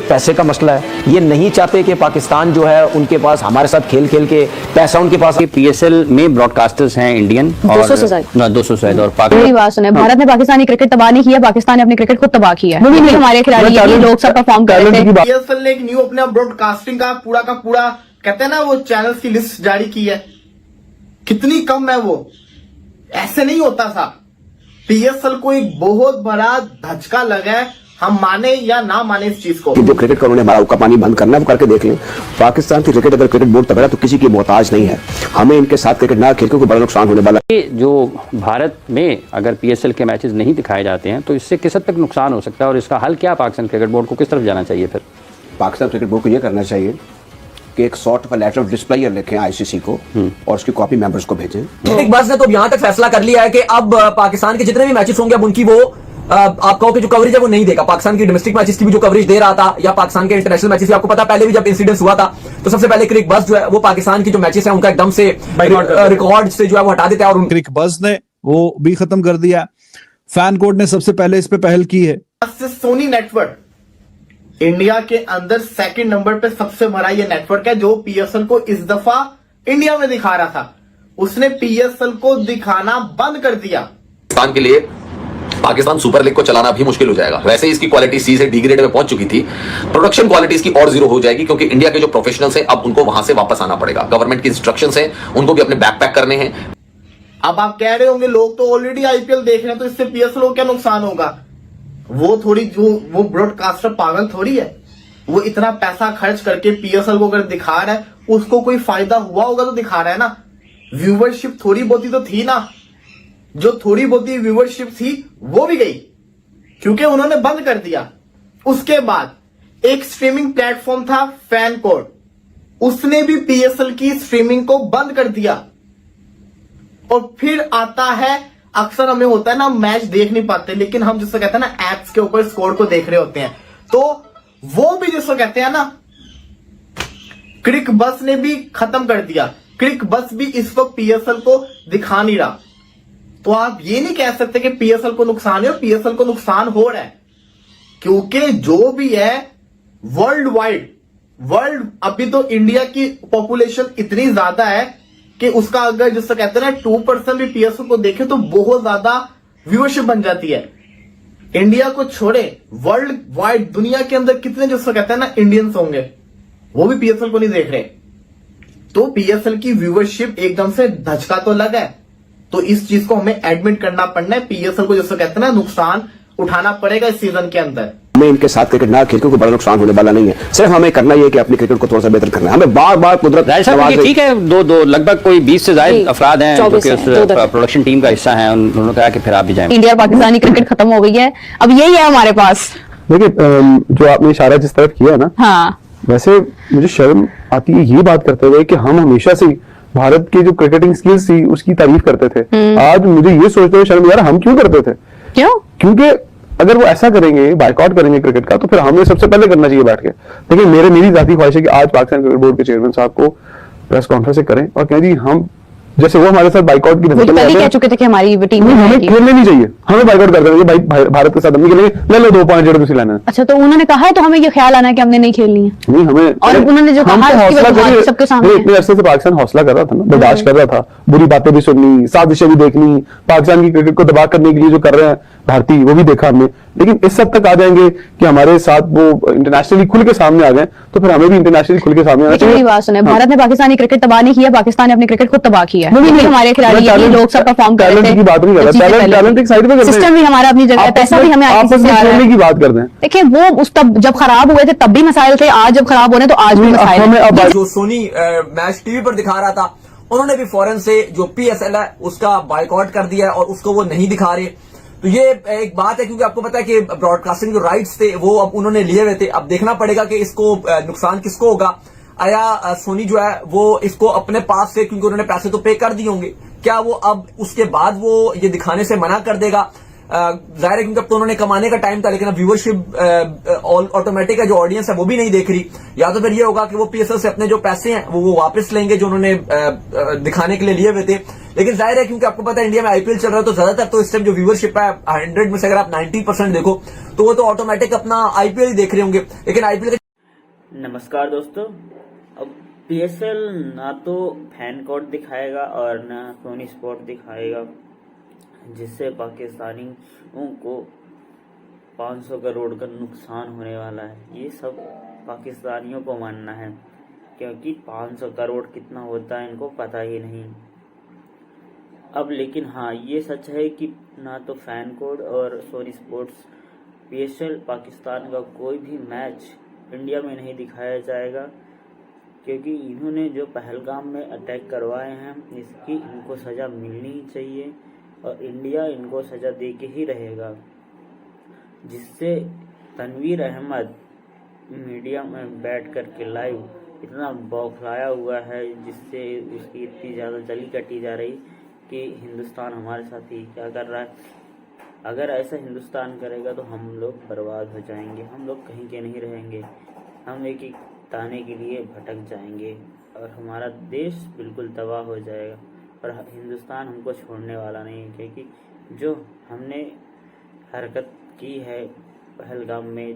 पैसे का मसला है। ये नहीं चाहते कि पाकिस्तान जो है उनके पास हमारे साथ खेल खेल के पैसा उनके पास। पीएसएल में ब्रॉडकास्टर्स हैं इंडियन और 200 से ज्यादा और मेरी बात सुने, भारत ने पाकिस्तानी क्रिकेट तबाह नहीं किया, पाकिस्तान ने अपनी क्रिकेट खुद तबाह किया है। नहीं, हमारे खिलाड़ी ये लोग सब परफॉर्म कर रहे थे। पीएसएल ने एक न्यू अपना ब्रॉडकास्टिंग का पूरा कहते हैं ना वो चैनल्स की लिस्ट जारी की है। कितनी कम है वो, ऐसे नहीं होता था। पीएसएल को एक बहुत बड़ा धचका लगा है, हम माने या ना माने इस चीज को। जो क्रिकेट का उन्होंने हमारा उक्का पानी बंद करना है वो करके देख लें। पाकिस्तान की क्रिकेट अगर क्रिकेट बोर्ड तगड़ा तो किसी की मोहताज नहीं है। हमें इनके साथ क्रिकेट ना खेल क्योंकि बड़ा नुकसान होने वाला है। जो भारत में अगर पीएसएल के मैचेस नहीं दिखाए जाते हैं तो इससे किस हद तक नुकसान हो सकता है और इसका हल क्या पाकिस्तान क्रिकेट बोर्ड को किस तरफ जाना चाहिए? फिर पाकिस्तान क्रिकेट बोर्ड को यह करना चाहिए कि एक सॉर्ट का लेटर ऑफ डिस्प्लेयर लिखें आईसीसी को और उसकी कॉपी मेंबर्स को भेजें। क्रिकेट बस ने तो यहाँ तक फैसला कर लिया है कि अब पाकिस्तान के जितने भी मैचेस होंगे अब उनकी वो आप कहो कि जो कवरेज है वो नहीं देगा। पाकिस्तान की डोमेस्टिक मैचेस की भी जो कवरेज दे रहा था या पाकिस्तान के इंटरनेशनल मैचेस की, आपको पता पहले भी जब इंसिडेंस हुआ था तो सबसे पहले क्रिक बस जो है वो पाकिस्तान की जो मैचेस है उनका एकदम से रिकॉर्ड से जो है वो हटा देता है और क्रिक बस ने वो भी खत्म कर दिया। फैन कोड ने सबसे पहले इस पे पहल की है। सोनी नेटवर्क इंडिया के अंदर सेकंड नंबर पे सबसे बड़ा ये नेटवर्क है जो पीएसएल को इस दफा इंडिया में दिखा रहा था। उसने पीएसएल को दिखाना बंद कर दिया। पाकिस्तान के लिए पाकिस्तान सुपर लीग को चलाना भी मुश्किल हो जाएगा। वैसे इसकी क्वालिटी सी से डी ग्रेड में पहुंच चुकी थी, प्रोडक्शन क्वालिटी इसकी और जीरो हो जाएगी क्योंकि इंडिया के जो प्रोफेशनल्स हैं अब उनको वहां से वापस आना पड़ेगा। गवर्नमेंट की इंस्ट्रक्शंस हैं, उनको भी अपने बैकपैक करने हैं। अब आप कह रहे होंगे लोग तो ऑलरेडी आईपीएल देख रहे हैं तो इससे पीएसएल को क्या नुकसान होगा? वो थोड़ी जो वो ब्रॉडकास्टर पागल थोड़ी है। वो इतना पैसा खर्च करके पीएसएल को अगर दिखा रहा है उसको कोई फायदा हुआ होगा तो दिखा रहा है ना। व्यूवरशिप थोड़ी बहुती तो थी ना, जो थोड़ी बहुती व्यूवरशिप थी वो भी गई क्योंकि उन्होंने बंद कर दिया। उसके बाद एक स्ट्रीमिंग प्लेटफॉर्म था फैन कोड, उसने भी पीएसएल की स्ट्रीमिंग को बंद कर दिया। और फिर आता है, अक्सर हमें होता है ना मैच देख नहीं पाते लेकिन हम जिसको कहते हैं ना एप्स के ऊपर स्कोर को देख रहे होते हैं, तो वो भी जिसको कहते हैं ना क्रिक बस ने भी खत्म कर दिया। क्रिक बस भी इस वक्त पीएसएल को दिखा नहीं रहा। तो आप ये नहीं कह सकते कि पीएसएल को नुकसान है, और पीएसएल को नुकसान हो रहा है क्योंकि जो भी है वर्ल्ड अभी तो इंडिया की पॉपुलेशन इतनी ज्यादा है कि उसका अगर जिससे कहते हैं ना 2% भी पीएसएल को देखे तो बहुत ज्यादा व्यूअरशिप बन जाती है। इंडिया को छोड़े वर्ल्ड वाइड दुनिया के अंदर कितने जिसको कहते हैं ना इंडियंस होंगे, वो भी पीएसएल को नहीं देख रहे। तो पीएसएल की व्यूअरशिप एकदम से धचका तो लगा है। तो इस चीज को हमें एडमिट करना पड़ना है। पीएसएल को जिसको कहते हैं ना नुकसान उठाना पड़ेगा इस सीजन के अंदर। हमें इनके साथ क्रिकेट ना खेल क्योंकि बड़ा नुकसान होने वाला नहीं है। सिर्फ हमें करना है कि अपनी क्रिकेट को थोड़ा सा बेहतर करना है। हमें बार बार कुदरत ठीक है, दो लगभग कोई 20 से ज्यादा अफराद हैं जो कि उस प्रोडक्शन टीम का हिस्सा हैं। उन्होंने कहा कि फिर आप भी जाएं। इंडिया पाकिस्तानी क्रिकेट खत्म हो गई है, अब यही है हमारे पास। देखिए जो आपने इशारा जिस तरफ किया ना, हाँ, वैसे मुझे शर्म आती है ये बात करते हुए कि हम हमेशा से भारत की जो क्रिकेटिंग स्किल्स थी उसकी तारीफ करते थे। आज मुझे ये सोचते हुए शर्म यार हम क्यों करते थे? क्यों? क्योंकि अगर वो ऐसा करेंगे, बायकॉट करेंगे क्रिकेट का, तो फिर हमें सबसे पहले करना चाहिए बैठ के। देखिए मेरी जाती ख्वाहिश है कि आज पाकिस्तान क्रिकेट बोर्ड के चेयरमैन साहब को प्रेस कॉन्फ्रेंस करें और कहें जी हम जैसे वो हमारे साथ बाइकआउट की कह चुके थे कि हमारी टीम में हमें खेलने नहीं चाहिए, हमें बाइकआउट कर देंगे भाई, भारत के साथ हम नहीं खेलेंगे, ले लो 2 पॉइंट जो लेना है। अच्छा, तो उन्होंने कहा है तो हमें ये ख्याल आना है कि हमने नहीं खेलनी है। नहीं, हमें और उन्होंने जो कहा सबके सामने इतने अरसे से पाकिस्तान हौसला कर रहा था ना, बर्दाश्त कर रहा था, बुरी बातें भी सुननी, साजिशें भी देखनी, पाकिस्तान की क्रिकेट को दबा करने के लिए जो कर रहे हैं भारतीय वो भी देखा हमने। लेकिन इस हद तक आ जाएंगे कि हमारे साथ वो इंटरनेशनली खुल के सामने आ गए, तो फिर हमें भी इंटरनेशनली खुल के सामने आना चाहिए। बात सुने, भारत ने पाकिस्तानी क्रिकेट तबाह नहीं किया, पाकिस्तान ने अपनी क्रिकेट खुद तबाह किया है। हमारे खिलाड़ी लोग सब परफॉर्म कर रहे थे। की बात नहीं कर रहा, टैलेंट एक साइड पे करते हैं, सिस्टम भी हमारा अपनी जगह, पैसा भी हमें खेलने की बात करते हैं। देखिए वो उस तब जब खराब हुए थे तब भी मसाइल थे, आज जब खराब हो रहे तो आज भी मसाइल है। जो सोनी मैच टीवी पर दिखा रहा था उन्होंने भी फौरन से जो पीएसएल है उसका बायकॉट कर दिया और उसको वो नहीं दिखा रहे। तो ये एक बात है क्योंकि आपको पता है कि ब्रॉडकास्टिंग जो राइट्स थे वो अब उन्होंने लिए हुए थे। अब देखना पड़ेगा कि इसको नुकसान किसको होगा। आया सोनी जो है वो इसको अपने पास से, क्योंकि उन्होंने पैसे तो पे कर दिए होंगे, क्या वो अब उसके बाद वो ये दिखाने से मना कर देगा? जाहिर है क्योंकि अब तो उन्होंने कमाने का टाइम था, लेकिन अब व्यूअरशिप ऑटोमेटिक है, जो ऑडियंस है वो भी नहीं देख रही। या तो फिर ये होगा कि वो पीएसएल से अपने जो पैसे हैं वो वापस लेंगे जो उन्होंने दिखाने के लिए लिए हुए थे, लेकिन जाहिर है क्योंकि आपको पता है इंडिया में आईपीएल चल रहा है तो ज्यादातर तो इस टाइम जो व्यूअरशिप है 100 में से अगर आप 90% देखो तो वो तो ऑटोमेटिक अपना आईपीएल ही देख रहे होंगे। लेकिन आईपीएल नमस्कार दोस्तों, अब पीएसएल ना तो फैन कोड दिखाएगा और ना सोनी स्पोर्ट दिखाएगा, जिससे पाकिस्तानियों को 500 करोड़ का नुकसान होने वाला है। ये सब पाकिस्तानियों को मानना है, क्योंकि 500 करोड़ कितना होता है इनको पता ही नहीं। अब लेकिन हाँ, ये सच है कि ना तो फैन कोड और सोनी स्पोर्ट्स पीएसएल पाकिस्तान का कोई भी मैच इंडिया में नहीं दिखाया जाएगा, क्योंकि इन्होंने जो पहलगाम में अटैक करवाए हैं इसकी इनको सज़ा मिलनी ही चाहिए और इंडिया इनको सज़ा दे के ही रहेगा। जिससे तनवीर अहमद मीडिया में बैठ कर के लाइव इतना बौखलाया हुआ है, जिससे उसकी इतनी ज़्यादा जली कटी जा रही कि हिंदुस्तान हमारे साथ ही क्या कर रहा है। अगर ऐसा हिंदुस्तान करेगा तो हम लोग बर्बाद हो जाएंगे, हम लोग कहीं के नहीं रहेंगे, हम एक एक ताने के लिए भटक जाएंगे और हमारा देश बिल्कुल तबाह हो जाएगा। और हिंदुस्तान हमको छोड़ने वाला नहीं है, क्योंकि जो हमने हरकत की है पहलगाम में,